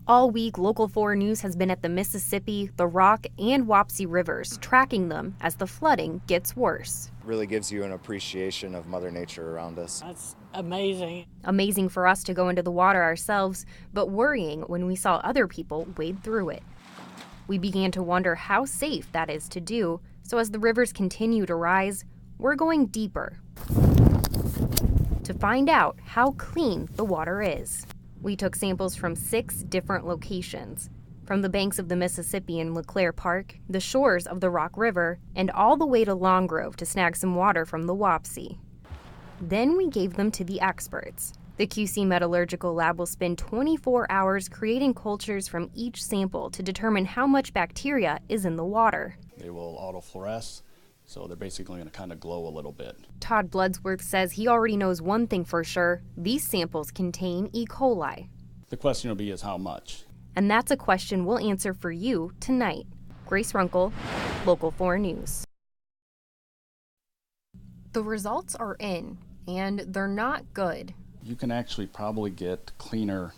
All week, Local 4 News has been at the Mississippi, the Rock, and Wapsie rivers, tracking them as the flooding gets worse. Really gives you an appreciation of Mother Nature around us. That's amazing. Amazing for us to go into the water ourselves, but worrying when we saw other people wade through it. We began to wonder how safe that is to do, so as the rivers continue to rise, we're going deeper to find out how clean the water is. We took samples from 6 different locations, from the banks of the Mississippi in LeClaire Park, the shores of the Rock River, and all the way to Long Grove to snag some water from the Wapsie. Then we gave them to the experts. The QC Metallurgical Lab will spend 24 hours creating cultures from each sample to determine how much bacteria is in the water. They will autofluoresce, so they're basically going to kind of glow a little bit. Todd Bloodsworth says he already knows one thing for sure: these samples contain E. coli. The question will be is how much? And that's a question we'll answer for you tonight. Grace Runkel, Local 4 News. The results are in, and they're not good. You can actually probably get cleaner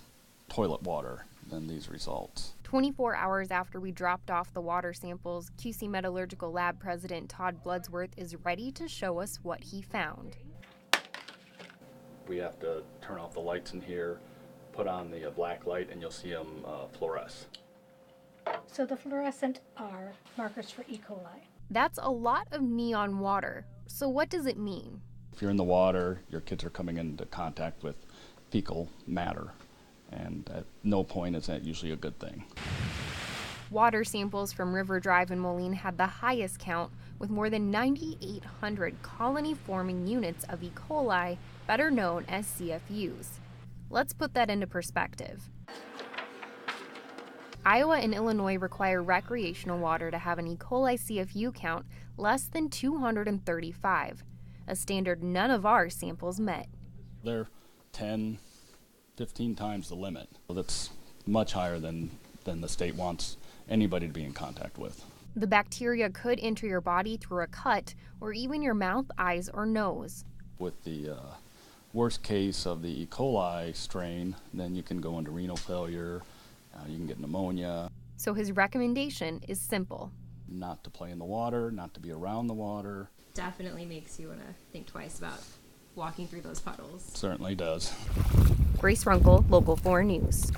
toilet water than these results. 24 hours after we dropped off the water samples, QC Metallurgical Lab President Todd Bloodsworth is ready to show us what he found. We have to turn off the lights in here, put on the black light, and you'll see them fluoresce. So the fluorescent are markers for E. coli. That's a lot of neon water. So what does it mean? If you're in the water, your kids are coming into contact with fecal matter, and at no point is that usually a good thing. Water samples from River Drive in Moline had the highest count, with more than 9,800 colony-forming units of E. coli, better known as CFUs. Let's put that into perspective. Iowa and Illinois require recreational water to have an E. coli CFU count less than 235, a standard none of our samples met. They're 10, 15 times the limit. So that's much higher than the state wants anybody to be in contact with. The bacteria could enter your body through a cut or even your mouth, eyes, or nose. With the worst case of the E. coli strain, then you can go into renal failure, you can get pneumonia. So his recommendation is simple. Not to play in the water, not to be around the water. Definitely makes you want to think twice about walking through those puddles. Certainly does. Grace Runkel, Local 4 News.